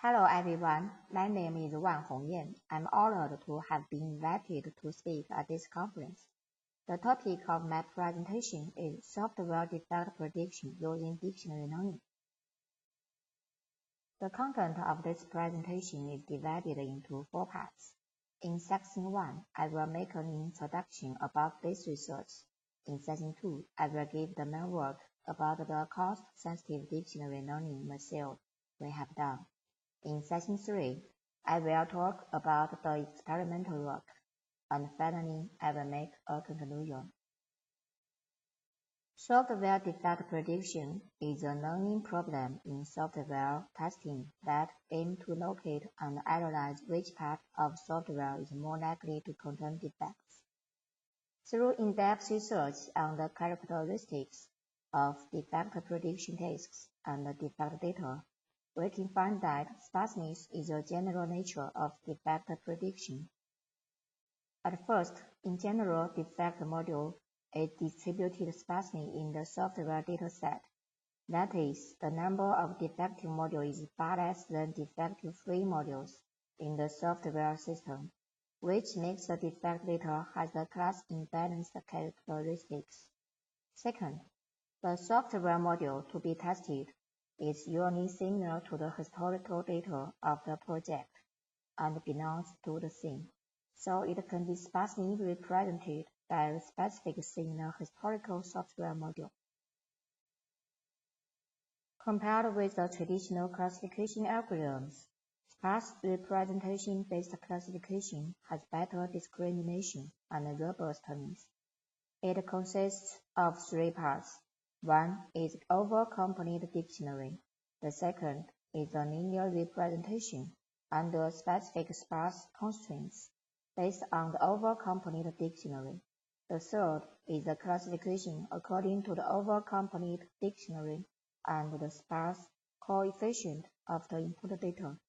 Hello everyone, my name is Wang Hongyan. I'm honored to have been invited to speak at this conference. The topic of my presentation is software defect prediction using dictionary learning. The content of this presentation is divided into 4 parts. In section 1, I will make an introduction about this research. In section 2, I will give the main work about the cost-sensitive dictionary learning method we have done. In section 3, I will talk about the experimental work, and finally, I will make a conclusion. Software defect prediction is a learning problem in software testing that aims to locate and analyze which part of software is more likely to contain defects. Through in-depth research on the characteristics of defect prediction tasks and defect data, we can find that sparseness is a general nature of defect prediction. At first, in general, defect module is distributed sparsely in the software dataset. That is, the number of defective modules is far less than defective-free modules in the software system, which makes the defect data has the class imbalanced characteristics. Second, the software module to be tested is usually similar to the historical data of the project and belongs to the same, so it can be sparsely represented by a specific similar historical software module. Compared with the traditional classification algorithms, sparse representation-based classification has better discrimination and robustness. It consists of 3 parts. One is over-complete dictionary. The second is a linear representation under specific sparse constraints based on the over-complete dictionary. The third is the classification according to the over-complete dictionary and the sparse coefficient of the input data.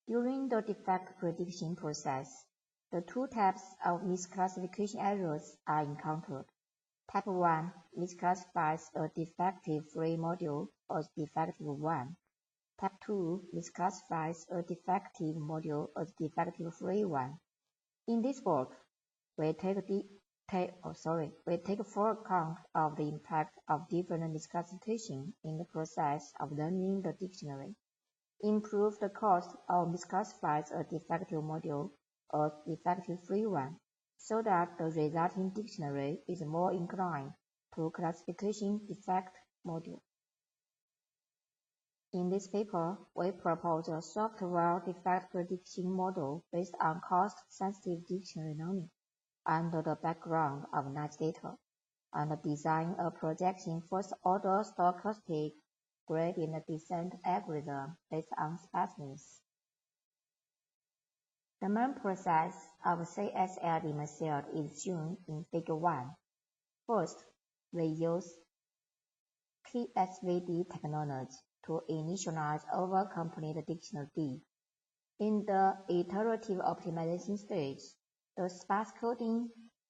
During the defect prediction process, the 2 types of misclassification errors are encountered. Type 1 misclassifies a defective-free module as defective 1. Type 2 misclassifies a defective module as defective-free 1. In this work, we take full account of the impact of different misclassification in the process of learning the dictionary. Improve the cost of misclassify a defective module as defective-free 1, so that the resulting dictionary is more inclined to classification defect module. In this paper, we propose a software defect prediction model based on cost-sensitive dictionary learning under the background of nice data, and design a projection first-order stochastic gradient descent algorithm based on sparseness. The main process of CSLD method is shown in Figure 1. First, we use KSVD technology to initialize over-complete dictionary D. In the iterative optimization stage, the sparse coding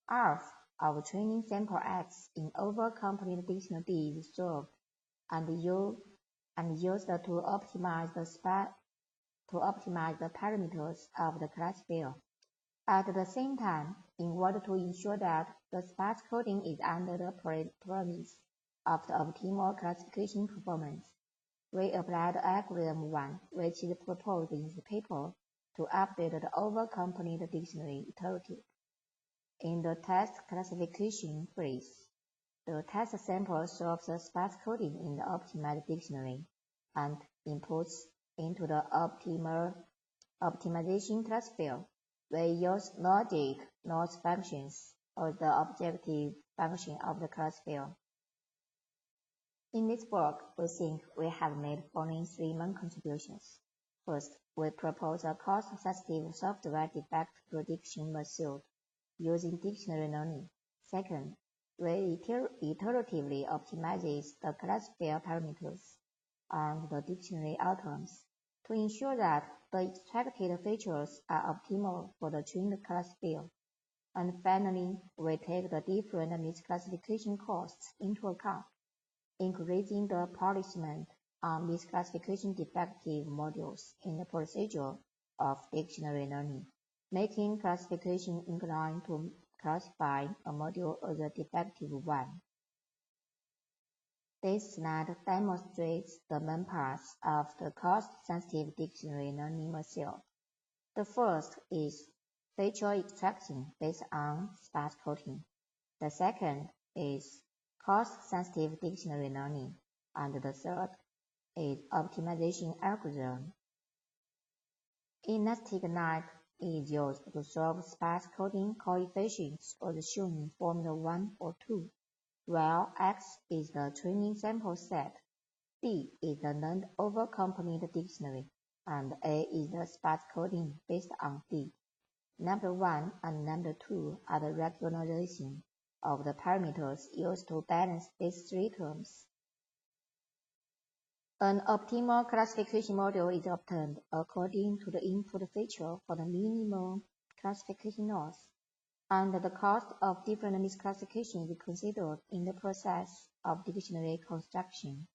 alpha of training sample X in over-complete dictionary D is solved and used to optimize the parameters of the classifier. At the same time, in order to ensure that the sparse coding is under the premise of the optimal classification performance, we applied algorithm 1, which is proposed in the paper, to update the over-complete dictionary iterative. In the test classification phase, the test sample solves the sparse coding in the optimized dictionary and inputs into the optimization classifier. We use logic loss functions as the objective function of the classifier. In this work, we think we have made following 3 main contributions. First, we propose a cost-sensitive software defect prediction method using dictionary learning. Second, we iteratively optimizes the classifier parameters and the dictionary outcomes to ensure that the extracted features are optimal for the trained classifier. And finally, we take the different misclassification costs into account, increasing the polishment on misclassification defective modules in the procedure of dictionary learning, making classification inclined to classify a module as a defective one. This slide demonstrates the main parts of the cost-sensitive dictionary learning material. The first is feature extraction based on sparse coding. The second is cost-sensitive dictionary learning, and the third is optimization algorithm. Elastic line is used to solve sparse coding coefficients as shown in Formula 1 or 2, while X is the training sample set, D is the learned over complete dictionary, and A is the sparse coding based on D. Number 1 and number 2 are the regularization of the parameters used to balance these three terms. An optimal classification module is obtained according to the input feature for the minimal classification loss, and the cost of different misclassification is considered in the process of dictionary construction.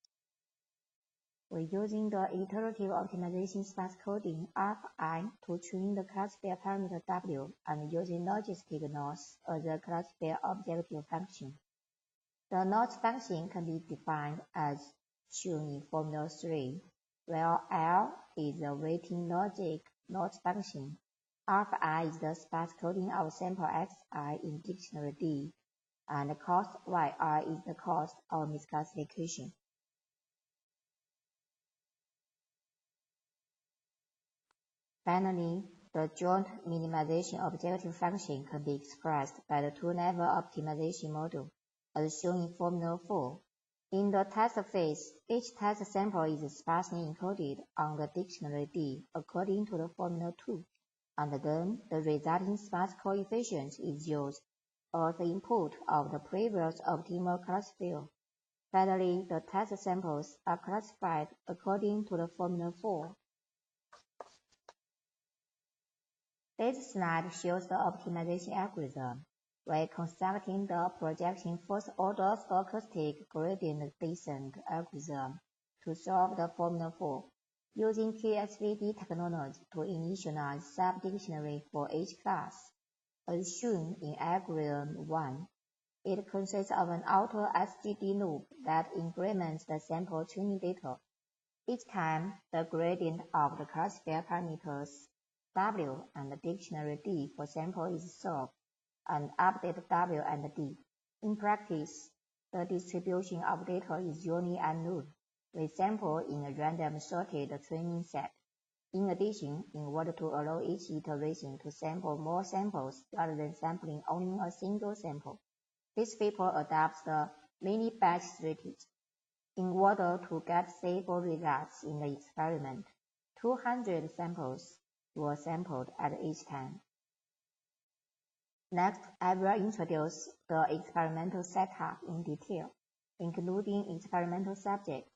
We're using the iterative optimization sparse coding Rfi to train the classifier parameter W and using logistic loss as a classifier objective function. The loss function can be defined as shown in Formula 3, where L is the weighting logic loss function, Rfi is the sparse coding of sample xi in dictionary D, and cost yi is the cost of misclassification. Finally, the joint minimization objective function can be expressed by the two-level optimization model, as shown in Formula 4. In the test phase, each test sample is sparsely encoded on the dictionary D according to the Formula 2, and then the resulting sparse coefficient is used as the input of the previous optimal classifier. Finally, the test samples are classified according to the Formula 4. This slide shows the optimization algorithm. We're constructing the projection first-order stochastic gradient descent algorithm to solve the Formula 4, using KSVD technology to initialize sub-dictionary for each class. As shown in algorithm 1, it consists of an outer SGD loop that increments the sample training data. Each time, the gradient of the classifier parameters W and the dictionary D for sample is solved, and update W and D. In practice, the distribution of data is usually unknown, with sample in a random sorted training set. In addition, in order to allow each iteration to sample more samples rather than sampling only a single sample, this paper adopts the mini-batch strategy. In order to get stable results in the experiment, 200 samples were sampled at each time. Next, I will introduce the experimental setup in detail, including experimental subject,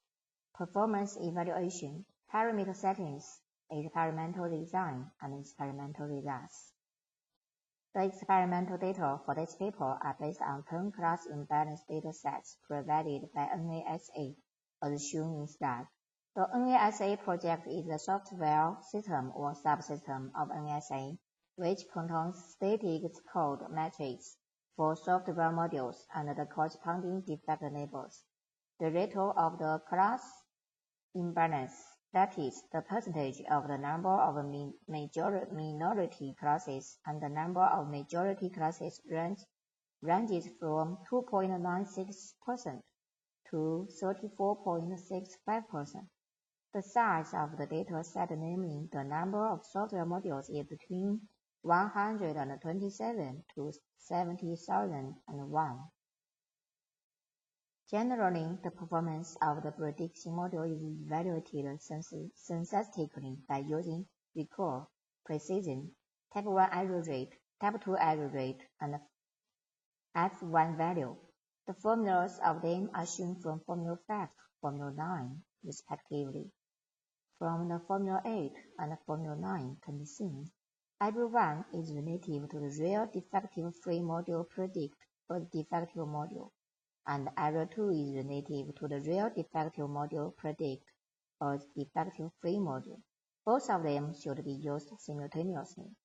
performance evaluation, parameter settings, experimental design, and experimental results. The experimental data for this paper are based on 10 class unbalanced data sets provided by NASA, as shown in slide. The NASA project is a software system or subsystem of NASA, which contains static code metrics for software modules and the corresponding defect labels. The ratio of the class imbalance, that is, the percentage of the number of minority classes and the number of majority classes ranges from 2.96% to 34.65%. The size of the data set, namely the number of software modules, is between 127 to 70,001. Generally, the performance of the prediction model is evaluated synthetically by using recall, precision, type 1 error rate, type 2 error rate, and F1 value. The formulas of them are shown from Formula 5 to Formula 9, respectively. From the Formula 8 and Formula 9 can be seen, error 1 is relative to the real defective-free module predict for the defective module, and error 2 is relative to the real defective module predict as defective-free module. Both of them should be used simultaneously.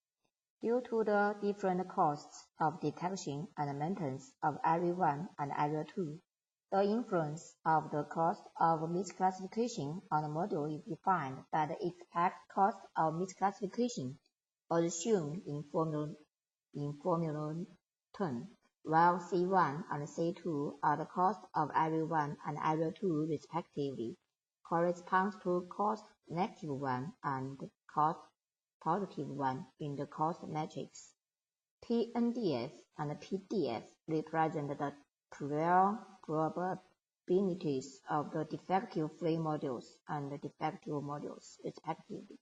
Due to the different costs of detection and maintenance of Area 1 and Area 2, the influence of the cost of misclassification on the module is defined by the expected cost of misclassification, as shown in formula term, while C1 and C2 are the cost of Area 1 and Area 2 respectively, corresponds to cost -1 and cost +1 in the cost matrix. PNDF and PDF represent the prior probabilities of the defective-free modules and the defective modules, respectively.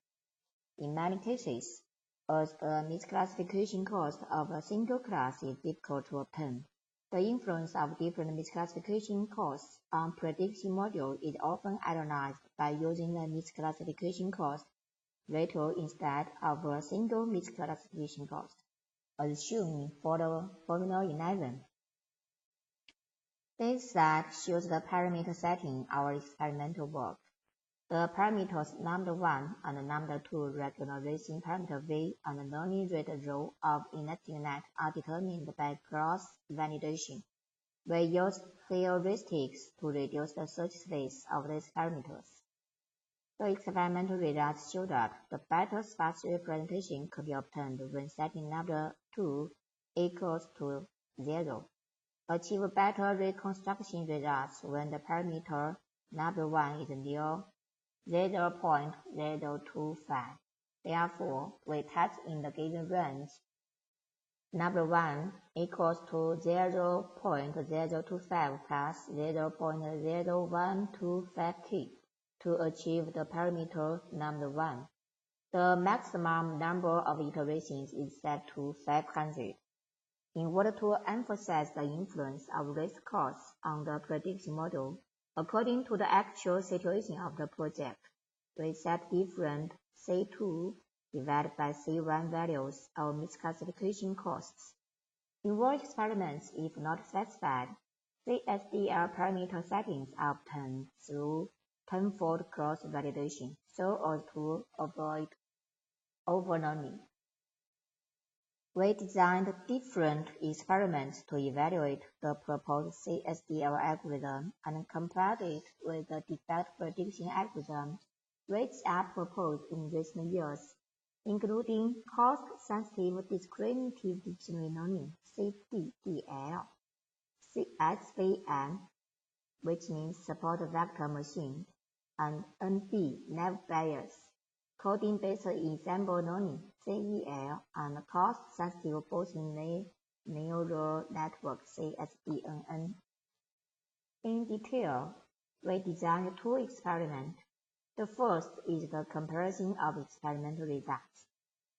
In many cases, as the misclassification cost of a single class is difficult to obtain, the influence of different misclassification costs on prediction module is often analyzed by using the misclassification cost ratio instead of a single misclassification cost, as shown in Formula 11. This slide shows the parameter setting our experimental work. The parameters number 1 and number 2 regular racing parameter V and the learning rate rho of inactiveness are determined by cross-validation. We use heuristics to reduce the search space of these parameters. The experimental results show that the better sparse representation could be obtained when setting number 2 equals to 0. Achieve better reconstruction results when the parameter number 1 is near 0.025. Therefore, we test in the given range number 1 equals to 0.025 plus 0.0125k to achieve the parameter number 1. The maximum number of iterations is set to 500. In order to emphasize the influence of risk costs on the prediction model, according to the actual situation of the project, we set different C2 divided by C1 values of misclassification costs. In all experiments, if not specified, CSDL parameter settings are obtained through tenfold cross-validation so as to avoid overlearning. We designed different experiments to evaluate the proposed CSDL algorithm and compared it with the defect prediction algorithms which are proposed in recent years, including cost-sensitive discriminative dictionary learning (CDDL), SVM, which means support vector machine, and NB nav bias, coding-based ensemble learning (CEL), and cost-sensitive Bayesian neural network (CSBNN). In detail, we designed two experiments. The first is the comparison of experimental results.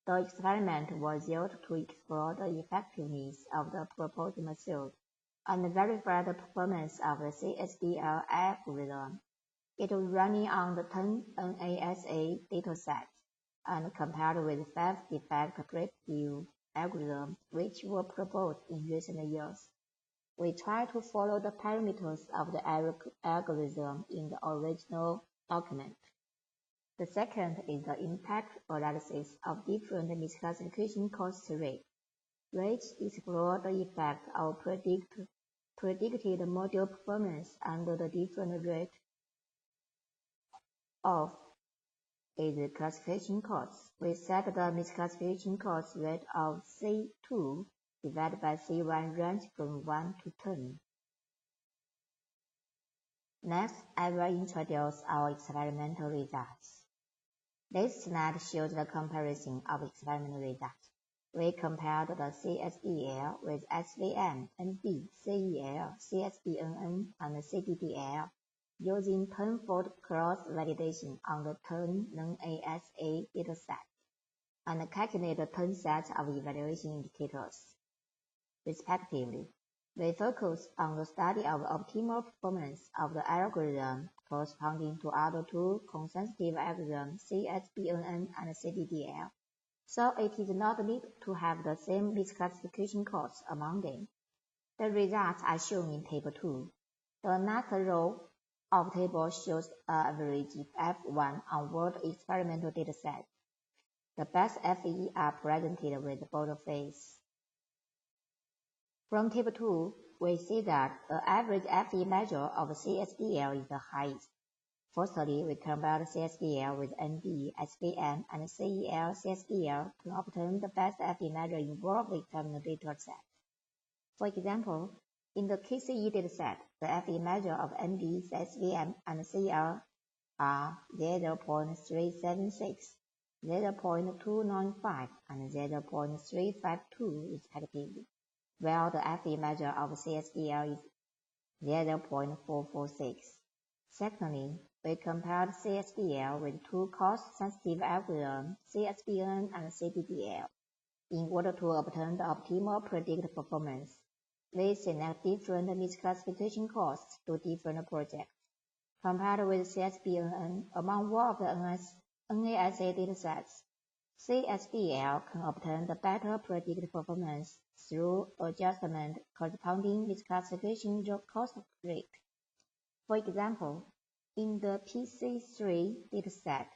The experiment was used to explore the effectiveness of the proposed method and verify the performance of the CSDL algorithm. It was running on the 10 NASA datasets and compared with 5 defect predictive algorithms which were proposed in recent years. We tried to follow the parameters of the algorithm in the original document. The second is the impact analysis of different misclassification cost rates, which explore the effect of predicted module performance under the different rate of its classification costs. We set the misclassification cost rate of C2 divided by C1 range from 1 to 10. Next, I will introduce our experimental results. This slide shows the comparison of experimental results. We compared the CSDL with SVM, NB, CEL, CSBNN, and CDDL using tenfold cross-validation on the 10 non-ASA datasets and calculated 10 sets of evaluation indicators, respectively. We focused on the study of optimal performance of the algorithm corresponding to other two consensus algorithms, CSBNN and CDDL, so it is not needed to have the same misclassification costs among them. The results are shown in Table 2. The next row Our table shows average F1 on world experimental dataset. The best FE are presented with boldface. From Table 2, we see that the average FE measure of CSDL is the highest. Firstly, we compare CSDL with ND, SVM, and CEL CSDL to obtain the best FE measure in world experimental dataset. For example, in the KCE dataset, the FE measure of ND, SVM, and CEL are 0.376, 0.295, and 0.352 respectively, while the FE measure of CSDL is 0.446. Secondly, we compared CSDL with two cost-sensitive algorithms, CSBN and CDDL, in order to obtain the optimal predicted performance. We select different misclassification costs to different projects. Compared with CSBN among all of the NASA datasets, CSDL can obtain the better predicted performance through adjustment corresponding misclassification cost rate. For example, in the PC3 dataset,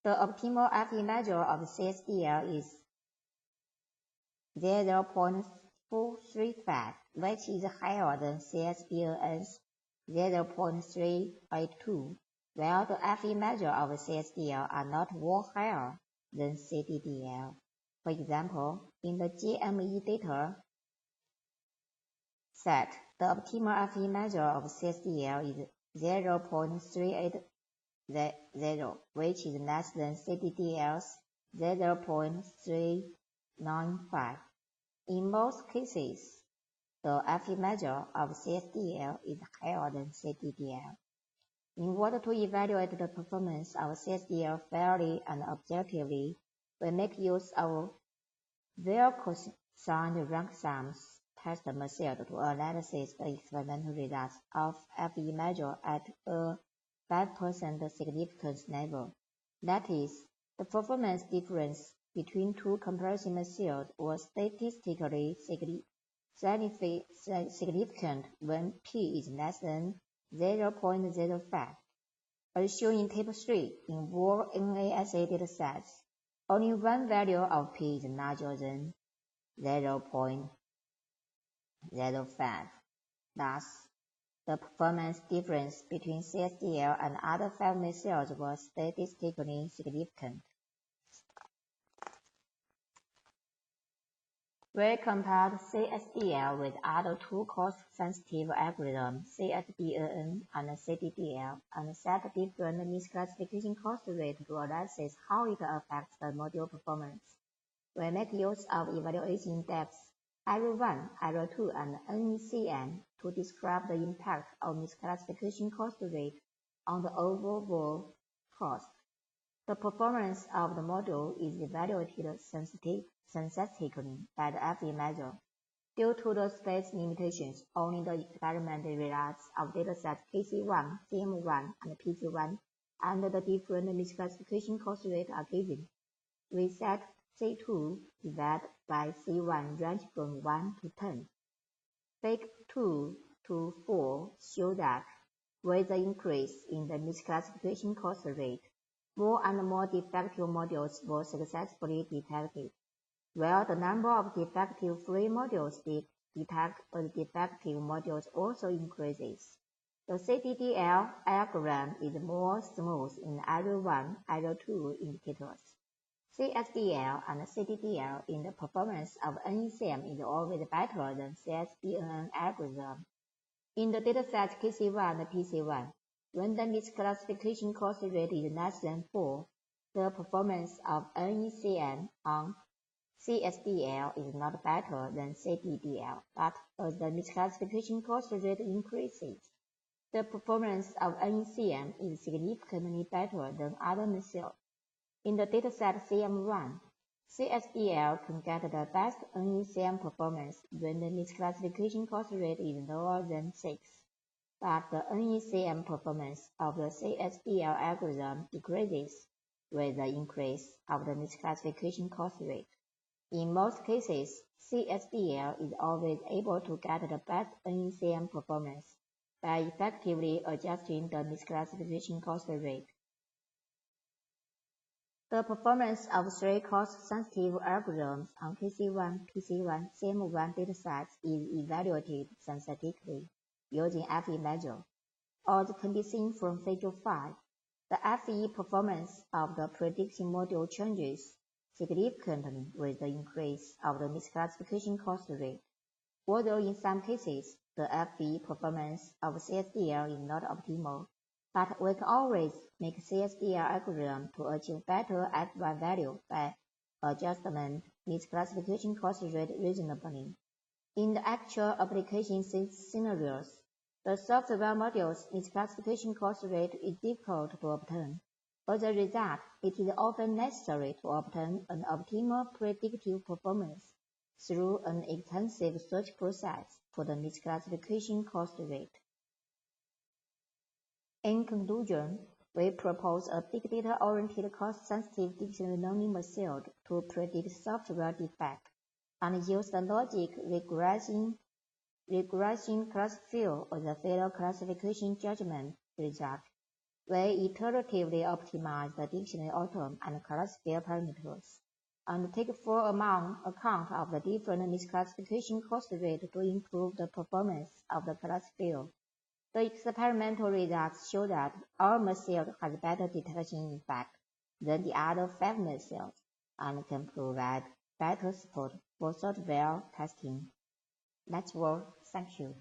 the optimal FE measure of CSDL is 0.435, which is higher than CSBN's 0.382, while the FE measure of CSDL are not more higher than CDDL. For example, in the GME data set, the optimal FE measure of CSDL is 0.380, which is less than CDDL's 0.395. In most cases, the FE measure of CSDL is higher than CDDL. In order to evaluate the performance of CSDL fairly and objectively, we make use of well-cosigned rank sums test method to analyze the experimental results of FE measure at a 5% significance level. That is, the performance difference between two comparison methods was statistically significant when P is less than 0.05. As shown in Table 3, in all NASA datasets, only one value of P is larger than 0.05. Thus, the performance difference between CSDL and other 5 methods was statistically significant. We compared CSDL with other two cost-sensitive algorithms, CSBN and CDDL, and set different misclassification cost rates to analyze how it affects the module performance. We make use of evaluation index R1, R2, and NECM to describe the impact of misclassification cost rate on the overall cost. The performance of the module is evaluated synthetically by the FE measure. Due to the space limitations, only the experimental results of datasets KC1, CM1, and PC1 and the different misclassification cost rates are given. We set C2 divided by C1 range from 1 to 10. Figure 2 to 4 show that with the increase in the misclassification cost rate, more and more defective modules were successfully detected, while the number of defective-free modules detected as defective modules also increases. The CDDL algorithm is more smooth in R1, R2 indicators. CSDL and CDDL in the performance of NECM is always better than CSBN algorithm. In the dataset KC1 and PC1, when the misclassification cost rate is less than 4, the performance of NECM on CSDL is not better than CDDL, but as the misclassification cost rate increases, the performance of NECM is significantly better than other methods. In the dataset CM1, CSDL can get the best NECM performance when the misclassification cost rate is lower than 6, but the NECM performance of the CSDL algorithm decreases with the increase of the misclassification cost rate. In most cases, CSDL is always able to get the best NECM performance by effectively adjusting the misclassification cost rate. The performance of three cost-sensitive algorithms on KC1, PC1, CM1 datasets is evaluated synthetically using FE measure. As can be seen from Figure 5, the FE performance of the prediction module changes significantly with the increase of the misclassification cost rate. Although in some cases, the FE performance of CSDL is not optimal, but we can always make CSDL algorithm to achieve better X1 value by adjustment misclassification cost rate reasonably. In the actual application scenarios, the software module's misclassification cost rate is difficult to obtain. As a result, it is often necessary to obtain an optimal predictive performance through an extensive search process for the misclassification cost rate. In conclusion, we propose a big data-oriented cost-sensitive dictionary learning method to predict software defect and use the logic regression classifier as a failure classification judgment result. We iteratively optimize the dictionary outcome and classifier parameters, and take full account of the different misclassification cost rate to improve the performance of the classifier. The experimental results show that our method has better detection effect than the other 5 methods and can provide better support for software testing. That's all. Thank you.